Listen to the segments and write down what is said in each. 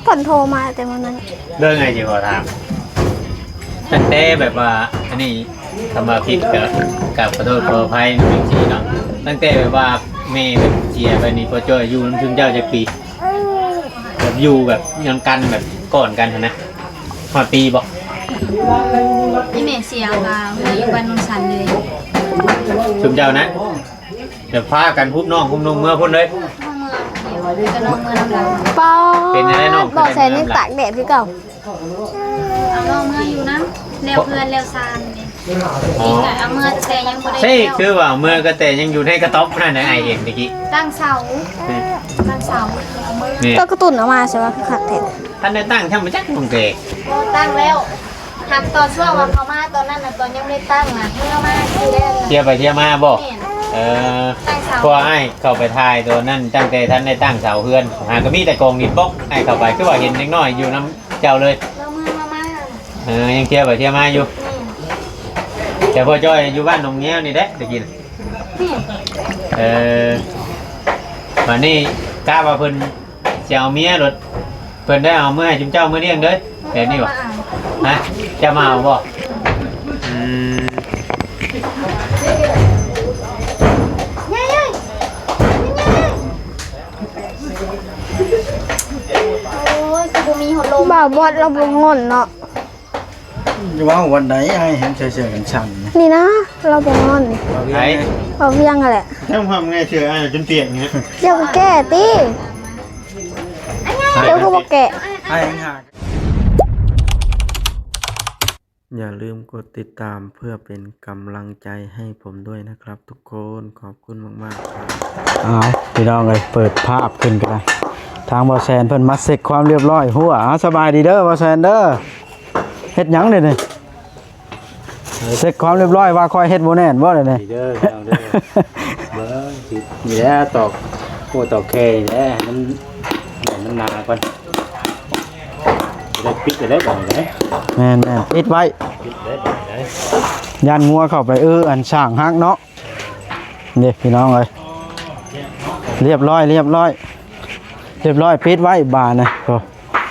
เพิ่นโทรมาแต่มื้อนั้นเรื่องไงจีขอถามตั้งแต่แบบว่าอันนี้ทำมาผิดกับขอโทษขออภัยจริงๆเนาะตั้งแต่แบบว่าแม่แบบเสียไปนี่พอจ้อยอยู่น้ำชุ่มเจ้าจะปีแบบอยู่แบบยังกันแบบก่อนกันนะพอปีบอกนี่แม่เสียค่ะเมื่ออยู่บ้านนนสันเลยชุ่มเจ้านะเดี๋ยวพากันพุบน้องพุบนงเมื่อพุ่นเลยเดี๋ยวจะน้องเมื่อน้ำลายป้าเป็นอะไรน้องบอกแซนนี่ตากแดดคือเก่าเอาน้องเมื่ออยู่นะเร็วเพื่อนเร็วซานนี่เอาเมื่อแต่ยังไม่ได้ใช่คือว่าเมื่อก็แต่ยังอยู่ในกระต๊อบนั่นนะไอเห็นเมื่อกี้ตั้งเสาก็กระตุนออกมาใช่ไหมคือขัดแทนท่านได้ตั้งช่างมันจักตรงเตะตั้งแล้วหักตอนช่วงวันเขามาตอนนั้นนะตอนยังไม่ได้ตั้งนะเมื่อมาทีแรกเที่ยวไปเที่ยวมาบอกพอไอ้เข้าไปถ่ายตัวนั่นตั้งแต่ท่านได้ตั้งเสาเพื่อนหาก็มีแต่กองดินบล็อกไอ้เข้าไปคือว่าเห็นเล็กน้อยอยู่น้ำเจ้าเลยยังเที่ยวไปเที่ยวมาอยู่แต่พอจ้อยอยู่บ้านนงเงี้ยวนี่เด้ตะกี้วันนี้กล้าว่าเพิ่นจะเอาเมียรถเพิ่นได้เอาเมื่อให้จุ๊เจ้าเมื่อเลี้ยงเด้อแบบนี้วะฮะจะมาเอาบ่บ่าวบอดเราบ่งอนเนาะจะว่าวันไหนไอ้เห็นเฉยๆกันชันนี่นะเราบ่งอนไอ้เอาเพียงอะไรทำความไงเชื่อไอ้จนเปียกเงี้ยเดี๋ยวแก่ตีเดี๋ยวก็บอกแก่ไอ้ห่าอย่าลืมกดติดตามเพื่อเป็นกำลังใจให้ผมด้วยนะครับทุกคนขอบคุณมากๆครับพี่น้องเลยเปิดภาพขึ้นกันเลยทางบอแซนเพิ่นมาเสร็จความเรียบร้อยหัวสบายดีเด้อบอแซนเด้อเฮ็ดหยังเลยนี่เสร็จความเรียบร้อยว่าคอยเฮ็ดโบแน่นบ่เลยนี่เด้อเด้อเบ้อนี่แหละตอกหัวตอกแค่นี่แหละมันนาก่อนได้ปิดได้บ่ได้แม่นปิดไว้ยันงัวเข้าไปอันช่างฮักเนาะนี่พี่น้องเลยเรียบร้อยปิดไว้บานนะ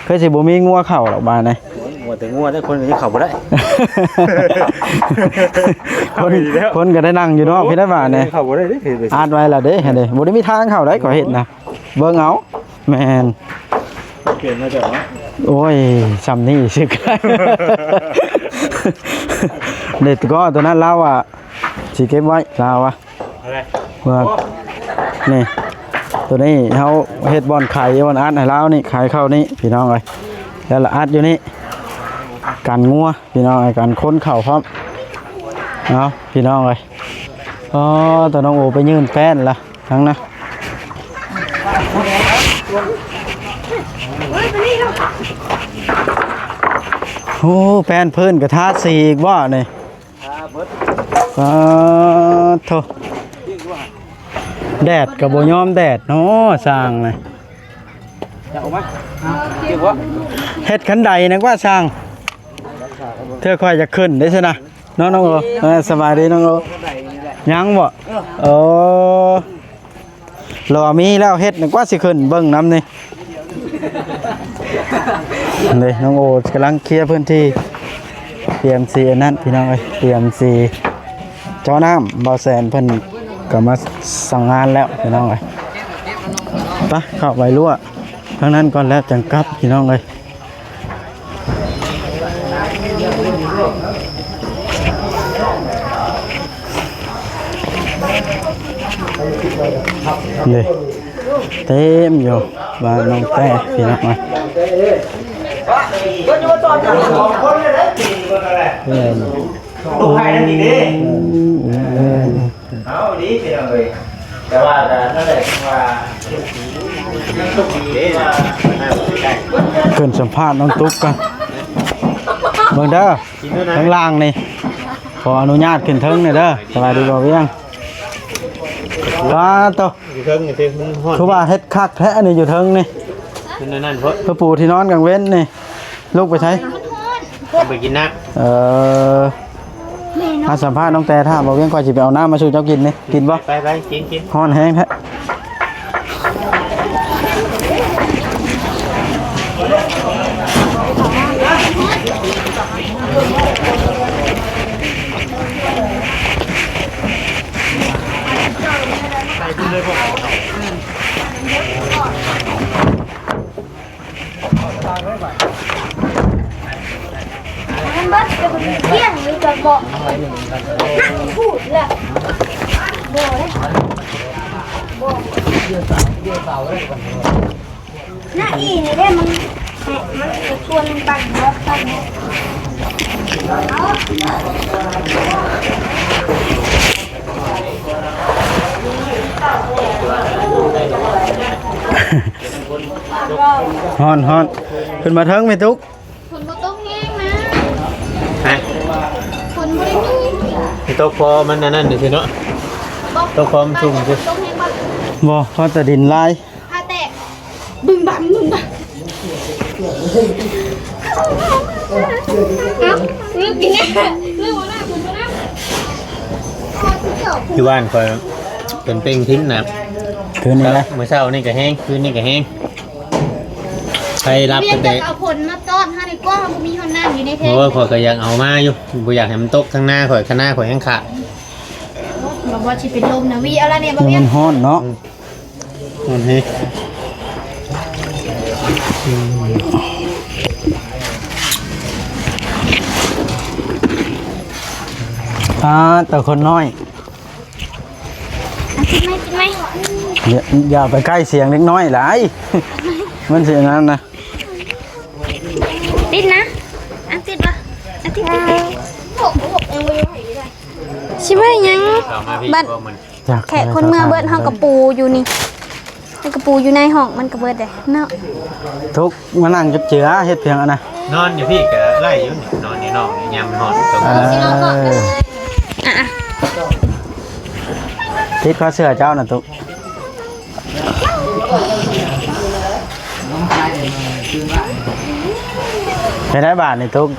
เคยสิบ่มีงัวเข้าหรอกบานนะงัวแต่งัวได้คนนี้เข้าบ่ได้คนก็ได้นั่งอยู่เนาะพี่ได้บานนะเข้าบ่ได้เด้อาดไว้ล่ะเด้เด้บ่ได้มีทางเข้าได้ขอเฮ็ดนะเบิ่งเอาแม่นเปลี่ยนมาจากเนาะโอ้ยซำนี้สิเด็ดก็ตัวนั้นเราอ่ะสิเก็บไว้เราอ่ะเมื่อนี่ตัวนี้เขาเฮ็ดบอลไข่บอลอัดให้เรานี่ไข่เข้านี่พี่น้องเลยแล้วละอัดอยู่นี่กันงัวพี่น้องเลยกันค้นเข่าพร้อมเอาพี่น้องเลยตัวน้องโอไปยืนแป้นละทั้งนะโอ้แป้นเพิ่นกระทะสีอีกว่าเนี่ยโถแดดกับโบยอมแดดเนาะสร้างเลยเฮ็ดขันใดนะว่าสร้างเธอค่อยจะขึ้นได้ใช่ไหมน้องโอสบายดีน้องโอยังบ่รอมีแล้วเฮ็ดนึกว่าสิขึ้นเบิ่งน้ำนี่เลยน้องโอกำลังเคลียร์พื้นที่เตรียมซีนั่นพี่น้องเลยเตรียมซีเจ้าน้ำบอแซนเพิ่นก็มาสั่งงานแล้วพี่น้องเลยไปเข้าไปรั่วทั้งนั้นก่อนแล้วจังกลับพี่น้องเลยนี่เต็มอยู่บ้านน้องแต่พี่น้องเลยลูกไข่นั่นดีดิเอาดีไปเลยแต่ว่าถ้าได้ว่าตุ๊กดีขึ้นสัมภาษณ์น้องตุ๊กกันเบิ่งเด้อข้างล่างนี่ขออนุญาตขึ้นเทิงนี่เด้อสบายดีบ่เวียงว้าโตคือว่าเฮ็ดคักแท้นี่อยู่เทิงนี่นั่นเพื่อปู่ที่นอนกลางเว้นนี่ลูกไปใช้ไปกินน้ำสัมภาษณ์น้องแต่ถ้าบอกเวียงก่อนจะไปเอาน้ำมาสู่เจ้ากินนี่กินบ่ไปกินฮ้อนแห้งแท้ มันเบิดจะเป็นเที่ยงหรือจะบอกพูดแหละบอกเลยหน้าอีนี่ได้มันจะชวนปั่นรถปั่นฮอนขึ้นมาเทิงไหมตุ๊ก คนบ่ต้องแห้งนะ ฮะ คนบ่ได้มี ตกพอมันนั่นดิเนาะตกพอมันชุ่มสิ ต้องแห้งบ่ บ่เพราะแต่ดินลาย ผ้าแตกบึ้มบั้มบึ้มบั้มเอ้าลืมกินแน่ลืมบ่ได้คุณบ่ได้ ที่บ้านคอยเป็นเป้งทิ้งนะ คืนนี้นะ เมื่อเช้านี่ก็แห้งคืนนี่ก็แห้งใครรับ เรีย ตั้ ก งแต่ จะเอาผลมาต้อนให้ในกว้างบ่มีคนนั่งอยู่ในเท เพราะว่าข่อยก็อยากเอามาอยู่บ่อยากให้มันตกข้างหน้าข่อยข้างหน้าข่อยยังขาด บอกว่าสิเป็นลมนะวีเอาละเนี่ยบ่ คือ เวีย มัน นฮ้อนเนาะ มันให้ แต่คนน้อย กินไหม อย่าไปใกล้เสียงเล็กน้อยหลาย มันเสียงนั้นนะ ติดนะอันติดปะอันติดใช่ไหมยัง เอามาพี่ บัด ก็มัน จาก แขกคนเมื่อเบิดห้องกระปูอยู่นี่กระปูอยู่ในห้องมันกระเบิดเลยเนาะ ทุกมานั่งจับเจือเฮ็ดเพียงอันนะ นอนอยู่พี่ก็ไล่อยู่นี่นอนในนอกนี่ยามมันฮอดตรง อ่ะ ทิศข้อเสื้อเจ้าน่ะตุกไปได้บาทนี่ตุก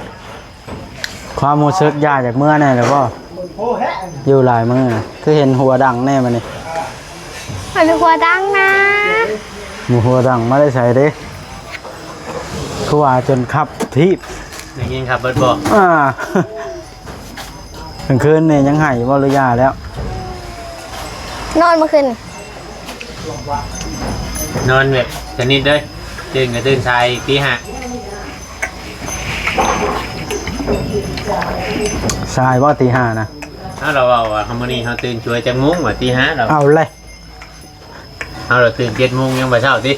ความมูซึกยาจากเมื่อแน่แล้วก็อยู่หลายมือน่ะคือเห็นหัวดังแน่มันนี่ ไปเป็นหัวดังนะ หมูหัวดังไม่ได้ใส่เด้คือว่าจนขับทีบ ได้ยินครับเบิดบ่ กลางคืนเนี่ยยังหายบ่หรือยาแล้ว นอนเมื่อคืน นอนแบบชนิดเด้อตื่นก็ตื่นสายตีห้า สายบ่ตีห้านะ ถ้าเราเอาว่ามื้อนี้เฮาตื่นช่วยจังมุ้งว่าตีห้าเรา เอาเลย เราตื่น7 โมงยังบ่เช้าติ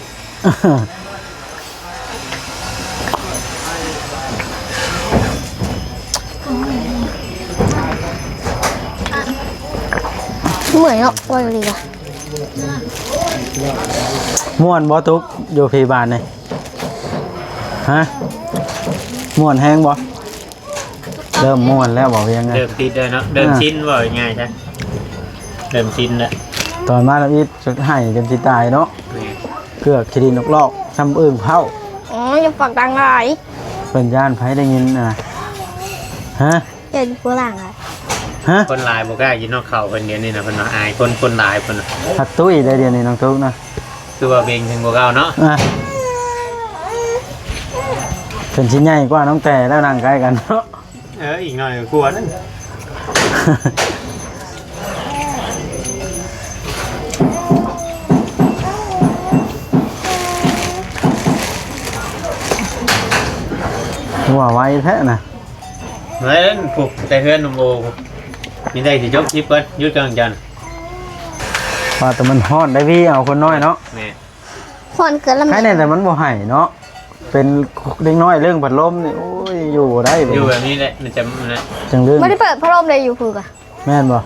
เหมือนเนาะวันดีว่ะ ม่วนบ่ตุกอยู่พยาบาลนี่ฮะม่วนแห้งบ่เริ่มม่วนแล้วบอกยังไง เริ่มติดแล้วเนาะเริ่มชินว่าง่ายๆซะเริ่มชินแล้ว ตอนมาแล้วอีทจะให้จนสิตายเนาะ นี่ เกือกขี้ดินนกลอกซ้ำอึ่งเผา อ๋ออย่าฝักดังหลาย เป็นย่านไผได้ยินฮะ อย่าอยู่ข้างหลังอ่ะ ฮะ คนหลายบ่กล้ากินนอกเข้าเพิ่นเดี๋ยวนี้นะเพิ่นว่าอายคนหลายเพิ่นน่ะ ผัดตุ้ยได้เดียวนี้น้องทุกนะ คือว่าเบ่งถึงบ่เก่าเนาะ เป็นชิ้นใหญ่กว่าน้องแต่แล้วนั่งใกล้กันเนาะ อีกหน่อยก็กลัวนั่น หัวไวแท้นะ เฮ้ยผูกแต่เฮือนนมโอนี่ได้สิจบคลิปเพิ่นหยุดกลางจันทร์ ว่าแต่มันฮอดได้พี่เอาคนน้อยเนาะ แม่ คนเกิดละ ใคร มั้ เนี่ยแต่มันบ่ให้เนาะเป็นเด็กน้อยเรื่องพัดลมนี่โอ้ยอยู่บ่ได้ อยู่แบบนี้แหละมันจะนะ จังเรื่อง ไม่ได้เปิดพัดลมเลยอยู่คือกัน แม่นบ่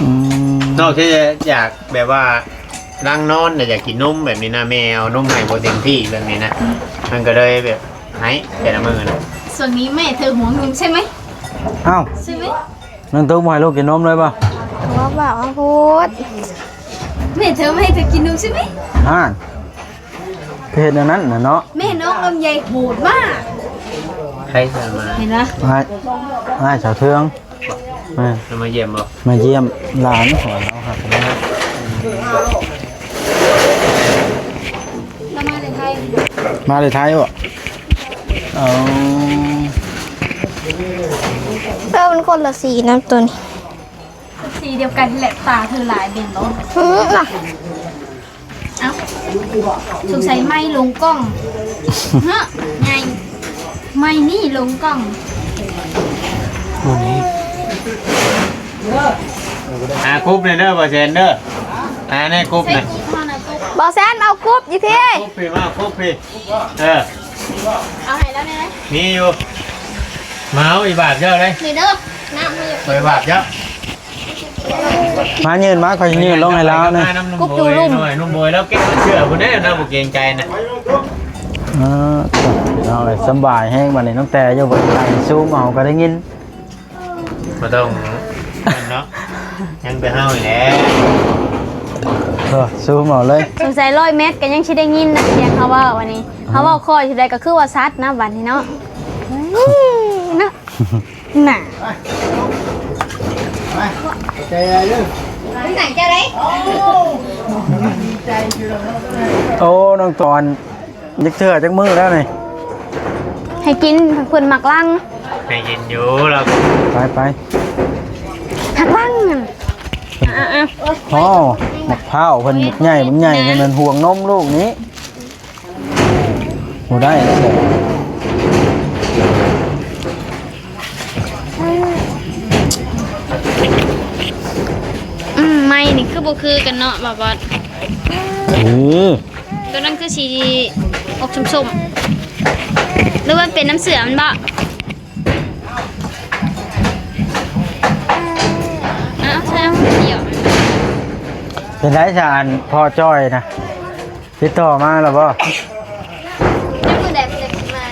อืม นอกจากจะอยากแบบว่าร่างนอนแต่อยากกินนมแบบนี้นะแมวนมให้โปรตีนที่แบบนี้นะมันก็เลยแบบให้แต่ละมือนะ ส่วนนี้แม่เธอห่วงหนูใช่ไหม เอ้า ใช่ไหม น้องตุ๊กบ่ให้ลูกกินนมเลยป่ะ ว่าแบบว่าพูด แม่เธอไม่ให้เธอกินนมใช่ไหม อ่านเพศอันนั้นน่ะเนาะ แม่น้องลำไยโหดมาก ใครจะมา เห็นนะ ให้ชาวเทืองแม่ จะมาเยี่ยมบ่ มาเยี่ยมหลานของเราครับ เรามาในไทย มาเลยไทยบ่เอา เป็นคนละสีนะตัวนี้ สีเดียวกันแหละตาเธอหลายเด่นรถ น่ะ เอ้าสงสัยไม่ลงกล้องฮะไงไม่นี่ลงกล้อง กรุ๊ปเนี่ยเด้อบ่เซนเด้อนี่กรุ๊ป ใส่ เนี่ย กุ๊บมานะกุ๊บ บ่แซนเอากรุ๊ปอยู่พี่ กรุ๊ปพี่มากรุ๊ปพี่เอาให้แล้วเนี่ย มีอยู่มาเอาอีบาทเยอะเลย นี่เด้อน้ำมือ ไปบาทเยอะ มายืนมาคอยยืนลงให้เราเนี่ย กุ๊บจูลุ่มหน่อยนุ่มบอยแล้วเก็บเชื่อคนนี้เราบุกเกรงใจนะ เอาเลยสบายแห้งมาเลยน้องแต่อยู่บนไหล่ซูมเอาก็ได้ยิน มาต้องเนาะยังไปห้าวอีกแล้ว ซูมเอาเลย สงสัย100 เมตรก็ยังสิได้ยินนะเสียงเขาว่าวันนี้เขาว่าคอยสิได้ก็คือว่าซัดนะบัดนี้เนาะเนาะน่ะ ไหนจะได้ โอ้น้องตอนยักเถื่อจักมือแล้วนี่ ให้กินเพิ่นมักลัง ให้ยินอยู่เรา ไป หักลังนั่นอ่ะ อ๋อหมกเผาเพิ่นหมกใหญ่เพิ่นห่วงนมลูกนี้บ่ได้แล้วเด้อ ไม่นี่คือบ่คือกันเนาะบ่บอส ตัวนั้นคือสีออกส้มๆหรือว่าเป็นน้ำเสือมันบ่ใช่เดี๋ยว เป็นไรจานพ่อจ้อยนะติดต่อมาแล้วบ่ นี่คือแดดมา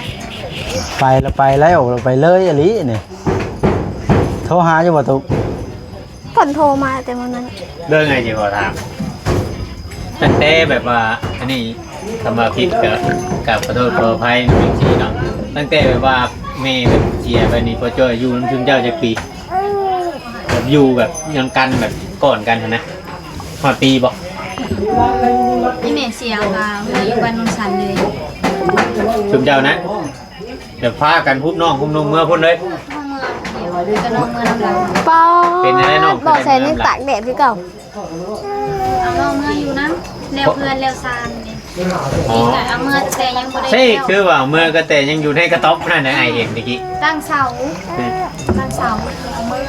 ไปแล้วไปแล้วเราไปเลยอลินี่โทรหาอยู่บ่ตุก ก่อนโทรมาแต่วันนั้น เรื่องไงจีขอถามตั้งแต่แบบว่าอันนี้ทำมาผิดกับขอโทษขออภัยจริงๆเนาะตั้งแต่แบบว่าเมย์แบบเจียไปนี่พอจอยอยู่ถึงเจ้าจะปีแบบอยู่แบบยังกันแบบก่อนกันนะพอปีบอก นี่แม่เสียงว่าเมื่ออยู่บ้านนนสันเลย ถึงเจ้านะเดี๋ยวพากันพุบน้องพุบนุ่มเมื่อพุ่นเลย เมื่อก็น้องเมื่อน้ำหลัง ปอ เป็นอะไรน้อง บ่แซนนี่ตากแดดคือเก่า เอาน้องเมื่ออยู่น้ำเร็วเพื่อนเร็วซานนี่ อ๋อ เอาเมื่อแต่ยังบ่ได้ ใช่คือว่าเมื่อก็แต่ยังอยู่ในกระต๊อบนั่นนะไอเห็นเมื่อกี้ ตั้งเสา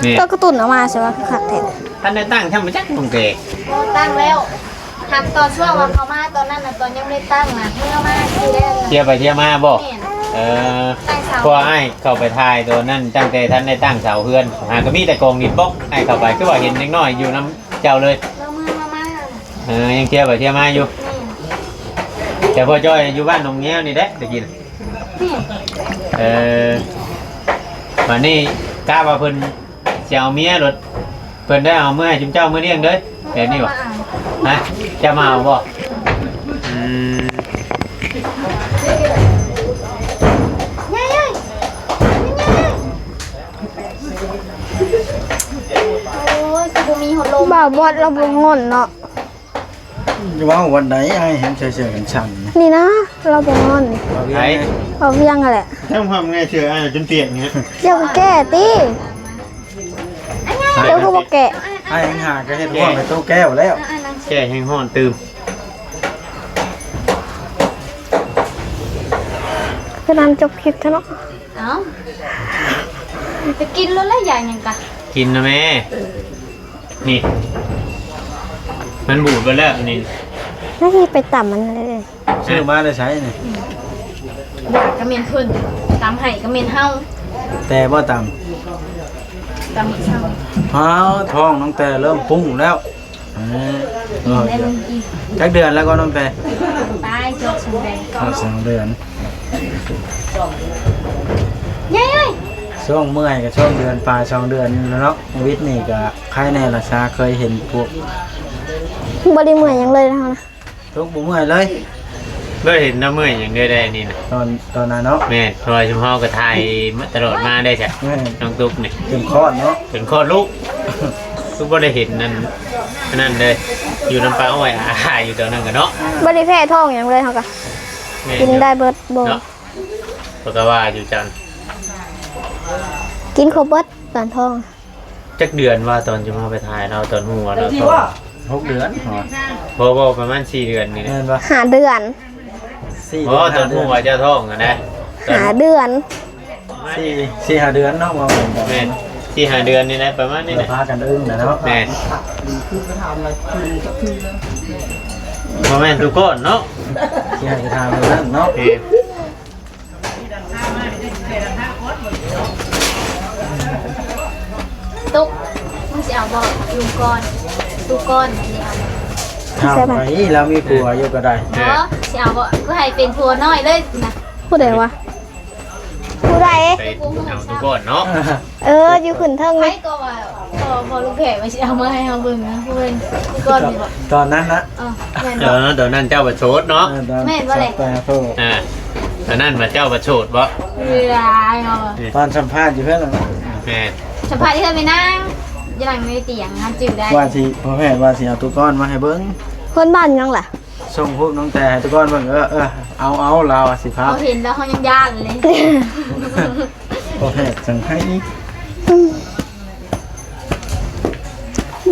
นี่ ก็กระตุ่นออกมาใช่ไหมคือขัดแทน ท่านได้ตั้งทำมาจากตรงเตะ ตั้งแล้วหักตอนช่วงวันเขามาตอนนั้นน่ะตอนยังไม่ได้ตั้งน่ะเมื่อมาคือได้ เที่ยวไปเที่ยวมาบอกพอไอ้เข้าไปทายตัวนั่นตั้งแต่ท่านได้ตั้งเสาเพื่อนหาก็มีแต่กองดินป๊อกไอ้เข้าไปคือว่าเห็นเล็กน้อยอยู่น้ำเจ้าเลย แล้วเมื่อมา ยังเที่ยวไปเที่ยวมาอยู่แต่พอจ้อยอยู่บ้านนงเงี้ยวนี่แหละตะกี้วันนี้กล้าว่าเพิ่นจะเอาเมียรถเพิ่นได้เอาเมื่อจุ่มเจ้าเมื่อเลี้ยงเด้อแต่นี่วะฮะจะมาเอาบ่บ่าวบอดเราบ่งอนเนาะ จะว่าวันไหนไอ้เห็นเฉยๆกันสั่น นี่นะเราบ่งอน ไหน เอาเวียงอะแหละ ทำความไงเชื่อไอ้จนเตียงเงี้ย เดี๋ยวก็แก่ติเดี๋ยวก็บ่แก่ ไอ้หาก็เฮ็ดว่าไปตู้แก้วแล้ว แก่แห้งห้อนตื่ม ก็นำจบคลิปเถอะเนาะ เอ้าไปกินแล้วแล้วอย่างยังกะ กินนะแม่นี่ มันบูดไปแล้วนี่ หน้าที่ไปต่ำมันเลย ซื้อมาได้ใช้นี่ กระเมนเพิ่นตามไห้กระเมนเฮา แต่บ่ต่ ตามเฮา ำอ้าวท้องน้องแต่เริ่มปุ้งแล้วได้ลงอีก จักเดือนแล้วก็น้องแต่ ตายจบสมแดงก่อน 2 เดือน เย้ย ช่วงเมื่อยกับช่วงเดือนปลาย2 เดือนแล้วเนาะวิทย์นี่ก็ใครแน่ละชาเคยเห็นพวก บ่ได้เมื่อยหยังเลยนะคะนะ ทุกบ่เมื่อยเลย เมื่อเห็นน้ำเมื่อยอย่างเดียวได้นี่นะ ตอนนั้นเนาะ แม่พลอยชุมพ่อกระทายตลอดมาได้ใช่ แม่ น้องตุ๊กนี่ จนคลอดเนาะ ถึงคลอดลูกทุกบ่ได้เห็นนั่นเลยอยู่น้ำปลาอ้อยอาอยู่ตอนนั้นกันเนาะ บ่ได้แพ้ท้องหยังเลยเฮาก็ แม่ กินได้เบิดบ่ เนาะเพราะว่าอยู่จัน กินครบเบิดตอนท้อง จักเดือนว่าตอนจะมาไปถ่ายเราตอนหัวเราตอน 6 เดือนพอ บ่ประมาณ4 เดือนนี่แหละ แม่นบ่ หาเดือน 4 โอ้ตอนหัวเจ้าท้องอะนะ หาเดือน 4-5 เดือนเนาะว่าแม่น แม่น4-5 เดือนนี่แหละประมาณนี้แหละ พากันอึ้งนะเนาะ แม่นบ่แม่นทุกคนเนาะ สิให้ไปทำนั่นเนาะ เอ้ย ตุ๊กมึงสิเอาบ่ลุงก้อนลูกก้อนนี่เอา ทำไปแล้วมีผัวอยู่ก็ได้ เนาะสิเอาบ่ก็ให้เป็นผัวน้อยเลยนะ ผู้ใดวะผู้ใด ไปเอาทุกคนเนาะ อยู่ขึ้นเทิง ใคร นี่ ก็ว่าพอลูกแขกมาสิเอามาให้เฮาเบิ่งนะเพิ่นลูกก้อนนี่บ่ ตอนนั้นนะ แม่น เดี๋ยวนะเดี๋ยวนั้นเจ้าประโชดเนาะ แม่นบ่เลย แต่เพิ่น ตอนนั้นมาเจ้าประโชดบ่ เรือเนาะ ตอนสัมภาษณ์อยู่เพื่อนน่ะ แม่น สัมภาษณ์ที่เธอไปนั่งอยู่หลังในเตียงฮันจืดได้ ว่าสิพ่อแม่ว่าสิเอาตุกก้อนมาให้เบิ่ง คนบ้านยังล่ะ ส่งพวกน้องแต่ให้ตุกก้อนเบิ่งเอาเราอะสิครับ เขาเห็นแล้วเขายังย่านเลย พ่อแม่สั่งให้อีก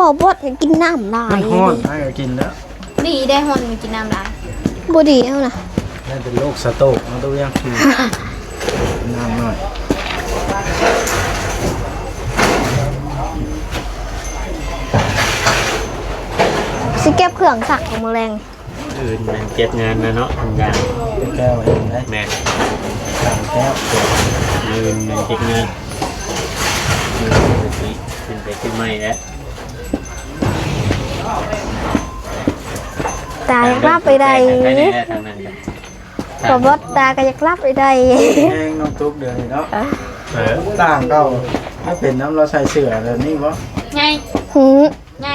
บอกบดให้กินน้ำลา มัน ย ฮ้อนให้ก็กินแล้ว ดีได้หนกินน้ำได้ บ่ดีเอานะ นั่นเป็นโรคสโตรกมันต้องยังคือน้ำหน่อย สิเก็บเครื่องสักของแมลง อื่นมันเก็บงานนะเนาะทำงาน เป็นแก้วเองได้ แม่น สามแก้ว อื่นมันเก็บงานเป็นไปขึ้นไม่แล้ว ตาอยากรับไปใด ทางนั้นทางนั้นกัน บอกบดตาก็อยากรับไปใด แห้งน้องตุ๊กเดือนนี้เนาะ เออ ต่างเก่าถ้าเป็นน้ำเราใส่เสื้อแบบนี้บ่ ไง หืม ไง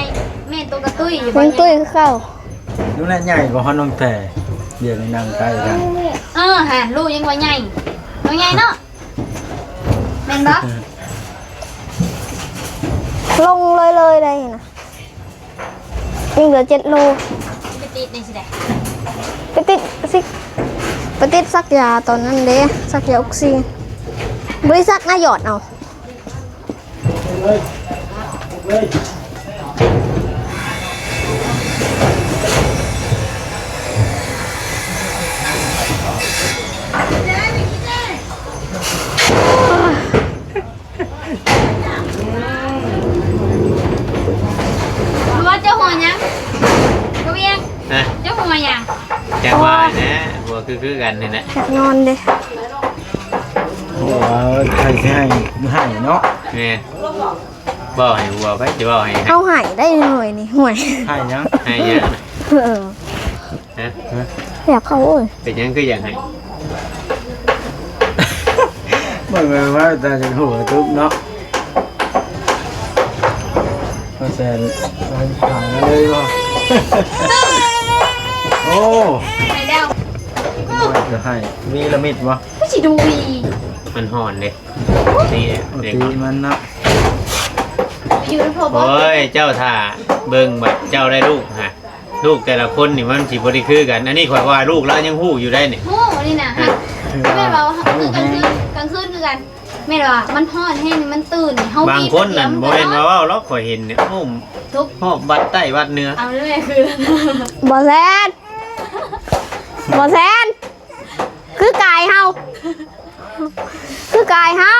แม่ตัวกระตุ้ยอยู่ มันตุ้ยคือเข้า ดูแลใหญ่กว่าฮอนน้องแต่เดี๋ยวนี้นั่งใกล้กัน ฮะลูกยังว่าไงน้องไงเนาะแม่นบ่ ลงเลยได้นะยังเหลือ7 โล ไปติดในสิได้ ไปติดซักยาตอนนั้นเด้ซักยาออกซิเจนบริษัทน่าหยอดเอาว่าเจ้าหัวยังก็เวียง นะ เจ้าหัวยัง แจ้งว่านะบัวคือกันนี่แหละ อยากนอนเด้ โอ้ใครสิให้เนาะ แม่นบ่ให้บัวไปจะบ่ให้ เอาหายได้หน่อยนี่ห่วย ให้ยัง ให้เยอะนะ อ ฮะ อยากเข้าโอ้ย เป็นยังคืออย่างให้ เบิ่งเลยว่าตาจะหัวตุ๊บเนาะก็แซนผ่านเลยบ่โอ้ ไปแล้ว จะให้มีละมิดบ่ ไม่สิดูอี มันห่อนเลยนี่ ปก เด็ก ติมันเนาะ อยู่ในพ่อบ่ โอ้ยเจ้าท่าเบิ่งแบบเจ้าได้ลูกฮะลูกแต่ละคนนี่มันสิบ่ได้คือกัน อันนี้ข่อยว่าลูกแล้วยังฮู้อยู่ได้นี่ โอ้นี่นะฮะแม่เราคือกลางคืนคือกันแม่เรามันฮ้อนแห้งมันตื่นเฮา บางคนนั่นบ่แม่นว่าเว้าหรอกข่อยเห็นเนี่ยโอ้ม ทุก ฮอบบัดใต้บัดเหนือ เอาเลยคือ บ่แซนบ่แซนคือกายเฮาคือกายเฮา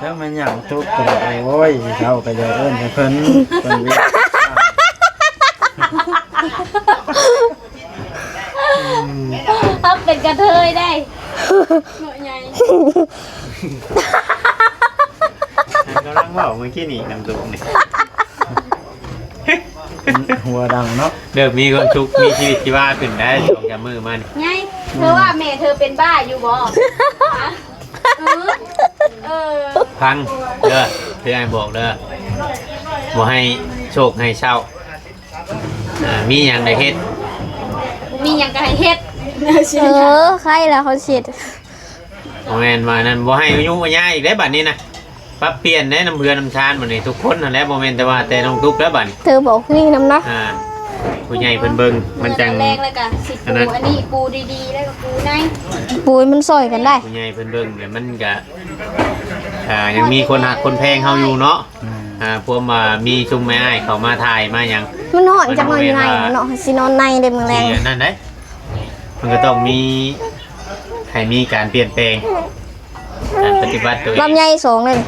แล้วมันหยังตุ๊บก็ได้โอ้ยเขาก็จะเอิ้นให้เพิ่นเพิ่นเรียก ถ้าเป็นกระเทยได้เหนื่อยใหญ่ กำลังเว้าเมื่อกี้นี่น้ำตุกนี่ หัวดังเนาะ เดิมมีคนทุกข์มีชีวิตชีวาขึ้นได้สองจำมือมัน ไงเธอว่าแม่เธอเป็นบ้าอยู่บ่เออ พังเด้อเพื่อนบอกเด้อบ่ให้โชคให้เช่ามีอย่างใดเฮ็ด มีอย่างกระเฮ็ด ใครล่ะเขาเสียด บ่แม่นว่านั่นบ่ให้ยุ่งบ่ยายอีกได้บัดนี้นะปรับเปลี่ยนได้น้ำเพื่อน้ำชานบัดนี้ทุกคนนั่นแหละบ่แม่นแต่ว่าแต่น้องทุกข์แล้วบัดนี้ เธอบอกนี่น้ำนะ ผู้ใหญ่เพิ่นเบิ่งมันจัง แรงเลยกะสิปูอันนี้ปูดีๆแล้วก็ปูใน ปุยมันซอยกันได้ ผู้ใหญ่เพิ่นเบิ่งแล้วมันก็ยังมีคนหักคนแพงเฮาอยู่เนาะ พวกมามีชุมแม่อ้ายเขามาถ่ายมาหยัง มันนอนจักหน่อยอยู่ในเนาะสินอนในเด้มื้อแร ที่ ง นั่นได้มันก็ต้องมีให้มีการเปลี่ยนแปลงการปฏิบัติตัวเอง ลำไยสองเลย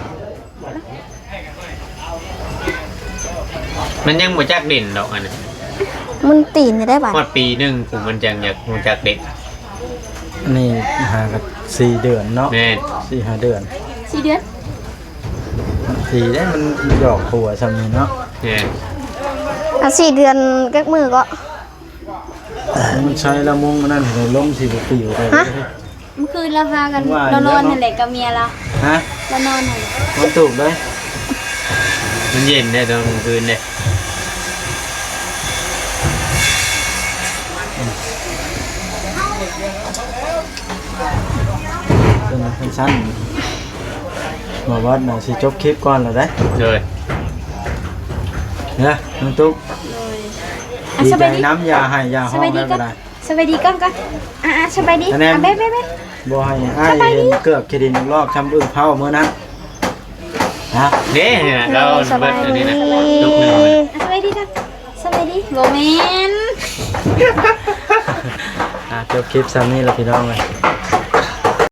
มันยังบ่จักเด่นดอกอันนั้น มันตีนได้บัด ฮอดปีหนึงผมมันจังอยากรู้จักเด่น นี่หากัน4 เดือนเนาะ แม่น 4-5 เดือน 4 เดือน สีได้มันหยอกหัวซำนี้เนาะ แม่น อ่ะ4 เดือนกักมือก็ มันใช้ละมุงอันนั่นให้ลมสิบ่ปิวไป ฮะ เมื่อคืนเราพากันเรานอนนั่นแหละกับเมียเรา ฮะ เรานอนนั่นแหละ มันถูกเลย มันเย็นได้ตอนกลางคืนเด้ เป็นสั้นๆบอกว่าน่าสิจบคลิปก่อนแล้วได้ เลย เนี่ยน้องตุ๊ก อ่ะ ดี ส ใจ บายดี น้ำยาให้ยา ส ห้อง บายดี ได้ ก็ บ่ได้ สบายดีก่อนสบายดี คะแนน เบ๊ะ บ่ให้อ้ายเห็นเกือบคิดินรอบช้ำอึ้งเผามื้อนั้นฮะ เด้เนี่ยเรา ส เบิ บา ด ย อัน ดี นี้นะลูกหนึงมัน สบายดีกันสบายดีโบเมน จบคลิปซ้ำนี้แล้วพี่น้องเลย